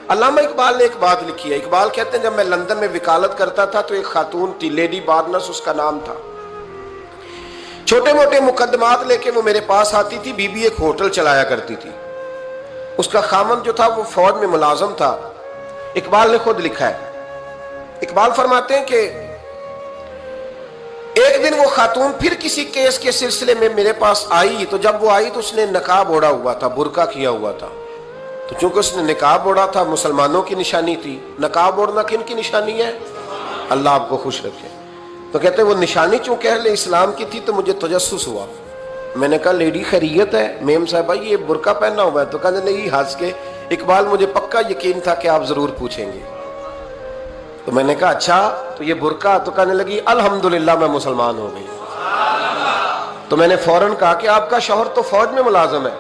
علامہ اقبال نے ایک بات لکھی ہے. اقبال کہتے ہیں جب میں لندن میں وکالت کرتا تھا تو ایک خاتون تھی, لیڈی بارنس اس کا نام تھا. چھوٹے موٹے مقدمات لے کے وہ میرے پاس آتی تھی. بی بی ایک ہوٹل چلایا کرتی تھی. اس کا خامند جو تھا وہ فوج میں ملازم تھا. اقبال نے خود لکھا ہے, اقبال فرماتے ہیں کہ ایک دن وہ خاتون پھر کسی کیس کے سلسلے میں میرے پاس آئی, تو جب وہ آئی تو اس نے نقاب اوڑھا ہوا تھا, برقع کیا ہوا تھا. تو چونکہ اس نے نقاب اوڑھا تھا, مسلمانوں کی نشانی تھی. نقاب اوڑھنا کن کی نشانی ہے؟ اللہ آپ کو خوش رکھے. تو کہتے ہیں وہ نشانی چونکہ اہل اسلام کی تھی تو مجھے تجسس ہوا. میں نے کہا لیڈی خیریت ہے؟ میم صاحبہ یہ برقع پہنا ہوا ہے. تو کہنے لگی ہنس کے, اقبال مجھے پکا یقین تھا کہ آپ ضرور پوچھیں گے. تو میں نے کہا اچھا تو یہ برقع؟ تو کہنے لگی الحمدللہ میں مسلمان ہو گئی. تو میں نے فوراً کہا کہ آپ کا شوہر تو فوج میں ملازم ہے,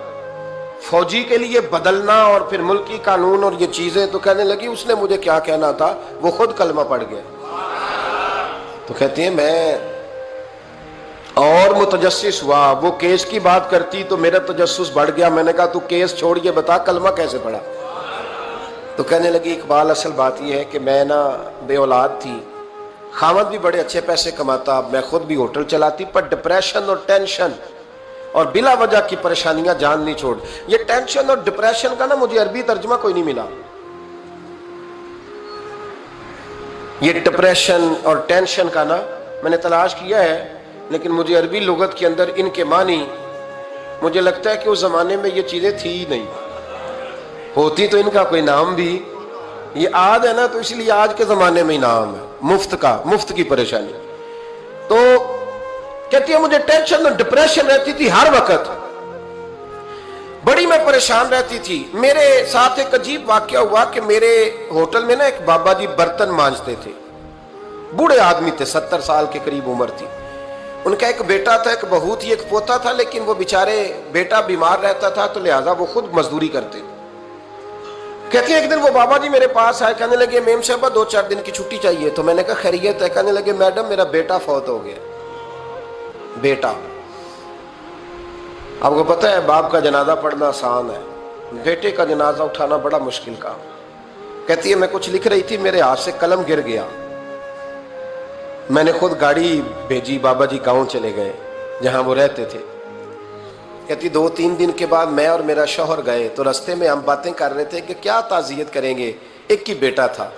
فوجی کے لیے بدلنا اور پھر ملکی قانون اور یہ چیزیں. تو کہنے لگی اس نے مجھے کیا کہنا تھا, وہ خود کلمہ پڑھ گیا. تو کہتی ہیں میں اور متجسس ہوا. وہ کیس کی بات کرتی تو میرا تجسس بڑھ گیا. میں نے کہا تو کیس چھوڑ یہ بتا کلمہ کیسے پڑھا؟ تو کہنے لگی اقبال اصل بات یہ ہے کہ میں نا بے اولاد تھی, خامد بھی بڑے اچھے پیسے کماتا, میں خود بھی ہوٹل چلاتی, پر ڈپریشن اور ٹینشن اور بلا وجہ کی پریشانیاں جان نہیں چھوڑ. یہ ٹینشن اور ڈپریشن کا نا مجھے عربی ترجمہ کوئی نہیں ملا. یہ ڈپریشن اور ٹینشن کا نا میں نے تلاش کیا ہے, لیکن مجھے عربی لغت کے اندر ان کے معنی مجھے لگتا ہے کہ اس زمانے میں یہ چیزیں تھی ہی نہیں. ہوتی تو ان کا کوئی نام بھی, یہ آج ہے نا تو اس لیے آج کے زمانے میں ہی نام ہے مفت کا, مفت کی پریشانی. تو کہتی ہے مجھے ٹینشن اور ڈپریشن رہتی تھی ہر وقت, بڑی میں پریشان رہتی تھی. میرے ساتھ ایک عجیب واقعہ ہوا کہ میرے ہوٹل میں نا ایک بابا جی برتن مانجتے تھے, بوڑھے آدمی تھے, 70 سال کے قریب عمر تھی. ان کا ایک بیٹا تھا, ایک بہو تھی, ایک پوتا تھا, لیکن وہ بیچارے بیٹا بیمار رہتا تھا تو لہٰذا وہ خود مزدوری کرتے. کہتے ہیں ایک دن وہ بابا جی میرے پاس آئے, کہنے لگے میم صاحبہ 2-4 دن کی چھٹی چاہیے. تو میں نے کہا خیریت ہے؟ کہنے لگے میڈم میرا بیٹا فوت ہو گیا. بیٹا, آپ کو پتہ ہے باپ کا جنازہ پڑھنا آسان ہے, بیٹے کا جنازہ اٹھانا بڑا مشکل کام. کہتی ہے میں کچھ لکھ رہی تھی, میرے ہاتھ سے قلم گر گیا. میں نے خود گاڑی بھیجی, بابا جی گاؤں چلے گئے جہاں وہ رہتے تھے. کہتی 2-3 دن کے بعد میں اور میرا شوہر گئے تو رستے میں ہم باتیں کر رہے تھے کہ کیا تعزیت کریں گے. ایک ہی بیٹا تھا,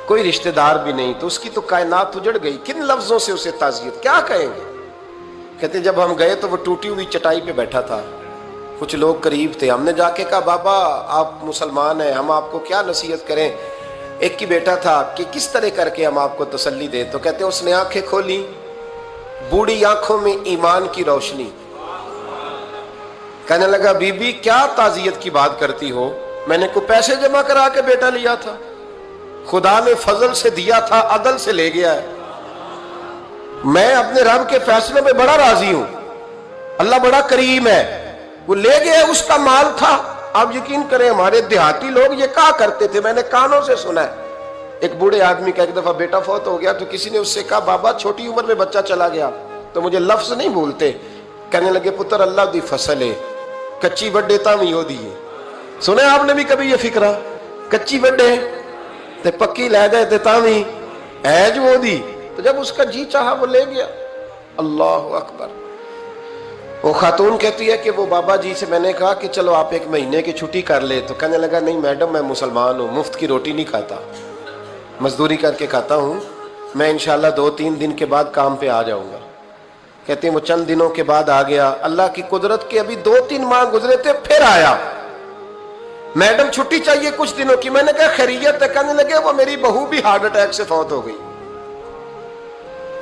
کوئی رشتہ دار بھی نہیں, تو اس کی تو کائنات اجڑ گئی, کن لفظوں سے اسے تعزیت کیا کہیں گے. کہتے جب ہم گئے تو وہ ٹوٹی ہوئی چٹائی پہ بیٹھا تھا, کچھ لوگ قریب تھے. ہم نے جا کے کہا بابا آپ مسلمان ہیں, ہم آپ کو کیا نصیحت کریں, ایک ہی بیٹا تھا, کہ کس طرح کر کے ہم آپ کو تسلی دیں. تو کہتے اس نے آنکھیں کھولی, بوڑھی آنکھوں میں ایمان کی روشنی. کہنے لگا بی بی کیا تعزیت کی بات کرتی ہو, میں نے کوئی پیسے جمع کرا کے بیٹا لیا تھا, خدا نے فضل سے دیا تھا, عدل سے لے گیا ہے. میں اپنے رب کے فیصلوں پہ بڑا راضی ہوں, اللہ بڑا کریم ہے, وہ لے گیا, اس کا مال تھا. آپ یقین کریں ہمارے دیہاتی لوگ یہ کہا کرتے تھے, میں نے کانوں سے سنا ہے. ایک بوڑھے آدمی کا ایک دفعہ بیٹا فوت ہو گیا تو کسی نے اس سے کہا بابا چھوٹی عمر میں بچہ چلا گیا تو مجھے لفظ نہیں بھولتے. کہنے لگے پتر اللہ دی فصل ہے, کچی وڈے تامی ہو دیئے. سنے آپ نے بھی کبھی یہ فکرہ, کچی وڈے تے پکی لے گئے تے تامی ایج ہو دی. تو جب اس کا جی چاہا وہ لے گیا. اللہ اکبر. وہ خاتون کہتی ہے کہ وہ بابا جی سے میں نے کہا کہ چلو آپ 1 مہینے کی چھٹی کر لے. تو کہنے لگا نہیں میڈم میں مسلمان ہوں, مفت کی روٹی نہیں کھاتا, مزدوری کر کے کھاتا ہوں, میں انشاءاللہ 2-3 دن کے بعد کام پہ آ جاؤں گا. کہتے ہیں وہ چند دنوں کے بعد آ گیا. اللہ کی قدرت کے ابھی 2-3 ماہ گزرے تھے پھر آیا. میڈم چھٹی چاہیے کچھ دنوں کی. میں نے کہا خیریت ہے؟ کہنے لگے وہ میری بہو بھی ہارٹ اٹیک سے فوت ہو گئی.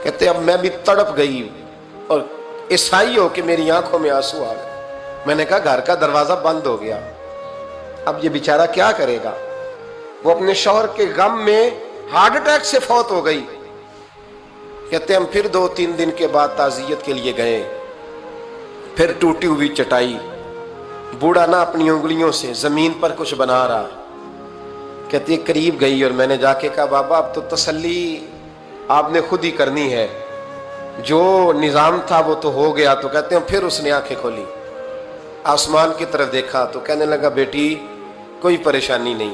کہتے اب میں بھی تڑپ گئی اور عیسائی ہو کہ میری آنکھوں میں آنسو آ گئے. میں نے کہا گھر کا دروازہ بند ہو گیا, اب یہ بیچارہ کیا کرے گا. وہ اپنے شوہر کے غم میں ہارٹ اٹیک سے فوت ہو گئی. کہتے ہم پھر 2-3 دن کے بعد تعزیت کے لیے گئے, پھر ٹوٹی ہوئی چٹائی, بوڑھا نہ اپنی انگلیوں سے زمین پر کچھ بنا رہا. کہتی ہے قریب گئی اور میں نے جا کے کہا بابا اب تو تسلی آپ نے خود ہی کرنی ہے, جو نظام تھا وہ تو ہو گیا. تو کہتے ہیں پھر اس نے آنکھیں کھولی, آسمان کی طرف دیکھا تو کہنے لگا بیٹی کوئی پریشانی نہیں,